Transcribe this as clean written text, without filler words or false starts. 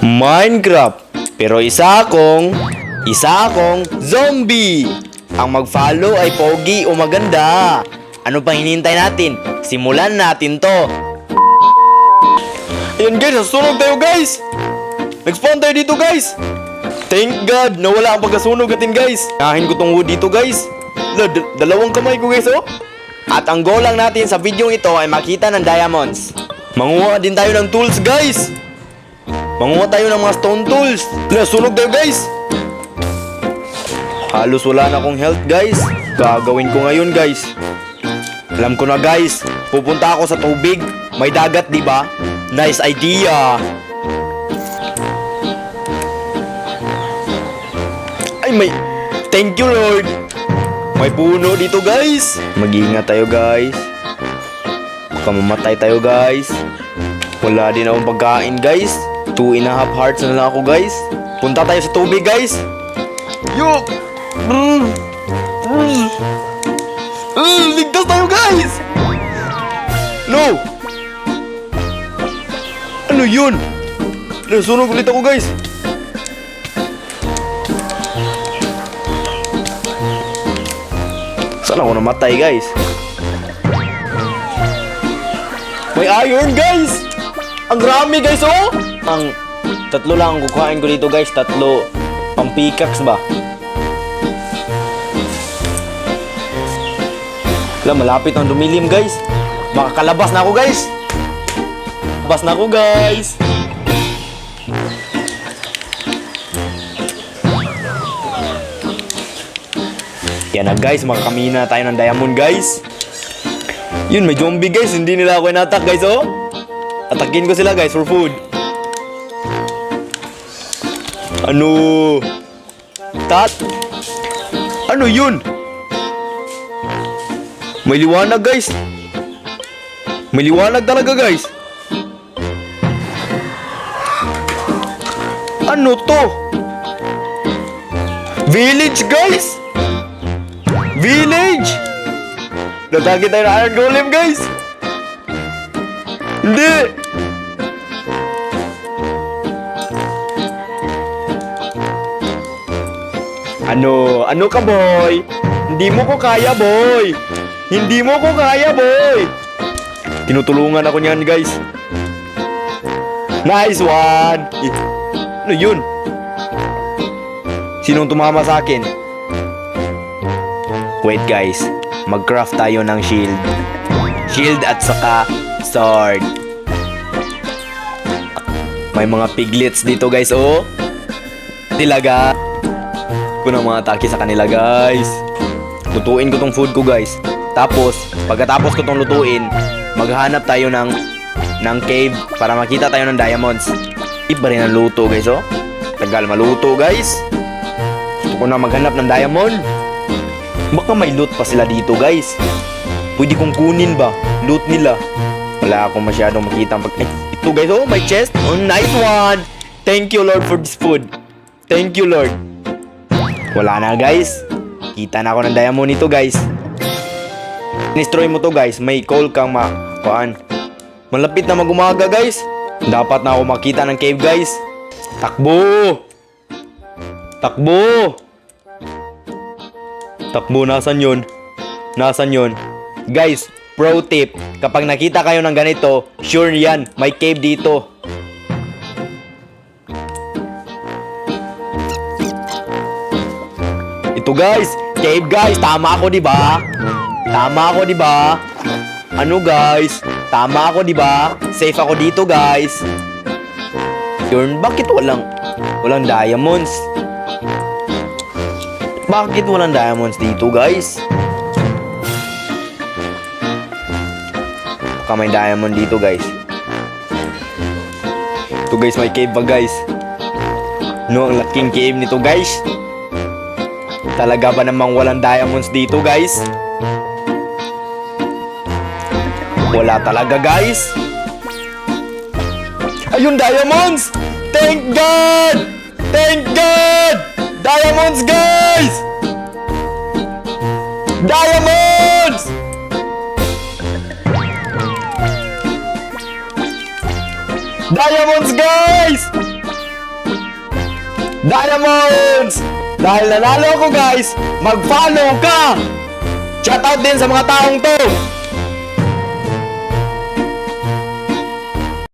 Minecraft. Pero isa akong zombie. Ang mag-follow ay pogi o maganda. Ano pa hinihintay natin? Simulan natin to. Ayan guys, nasunog tayo guys. Nag-spawn tayo dito guys. Thank God, nawala ang pagkasunog natin guys. Nahin ko tong wood dito guys. Dalawang kamay ko guys oh. At ang goal lang natin sa video ito ay makita ng diamonds. Manguha din tayo ng tools guys. Manguha tayo ng mga stone tools. Nasunog tayo guys. Halos wala na akong health guys. Gagawin ko ngayon guys. Alam ko na guys, pupunta ako sa tubig. May dagat di ba? Nice idea. Ay may, thank you Lord. May puno dito guys. Mag-iingat tayo guys. Baka mamatay tayo guys. Wala din akong pagkain guys. 2.5 hearts na lang ako guys. Punta tayo sa tubig guys. Yo! Ligtas tayo guys! No! Ano yun? Nasunog ulit ako guys. Saan ako namatay guys? May iron guys! Ang rami guys oh! Ang tatlo lang ang kukuhain ko dito guys. Tatlo pang pickaxe ba? Wala, malapit ang dumilim guys. Makakalabas na ako guys. Labas na ako guys. Yan na guys, makakamina tayo ng diamond guys. Yun, may zombie guys. Hindi nila ako inattack guys oh. Atakin ko sila guys for food. Ano? Ano yun? May liwanag guys. May liwanag talaga guys. Ano to? Village guys. Village. Natagit tayo ng iron golem guys. Hindi. Ano ka boy? Hindi mo ko kaya boy. Hindi mo ko kaya boy. Tinutulungan ako niyan guys. Nice one. Ano yun? Sinong tumama sa akin? Wait guys, mag-craft tayo ng shield. Shield at saka sword. May mga piglets dito guys oh. Tilaga. Ko ng mga atake sa kanila guys. Lutuin ko tong food ko guys. Tapos, pagkatapos ko tong lutuin, maghanap tayo ng cave para makita tayo ng diamonds. Iba rin ang luto guys oh. Tagal maluto guys. Gusto ko na maghanap ng diamond. Baka may loot pa sila dito guys. Pwede kong kunin ba? Loot nila. Wala akong masyadong makita. Ito guys oh, my chest. Oh, nice one. Thank you Lord for this food. Thank you Lord. Wala na guys. Kita na ako ng diamond nito guys. Destroy mo to guys. May coal kang makuhaan. Malapit na mag-umaga guys. Dapat na ako makita ng cave guys. Takbo! Takbo! Takbo, nasan yun? Nasan yun? Guys, pro tip. Kapag nakita kayo ng ganito, sure yan, may cave dito. Ito guys, cave guys. Tama ako diba? Tama ako diba? Ano guys? Tama ako diba? Safe ako dito guys. Yun, bakit walang diamonds? Bakit walang diamonds dito guys? Baka may diamond dito guys. Ito guys, may cave ba guys? No, ang laking cave nito guys. Talaga ba namang walang diamonds dito guys? Wala talaga guys. Ayun, diamonds! Thank God! Thank God! Diamonds guys! Diamonds! Diamonds guys! Diamonds! Dahil nanalo ako guys, mag-follow ka! Shoutout din sa mga taong to!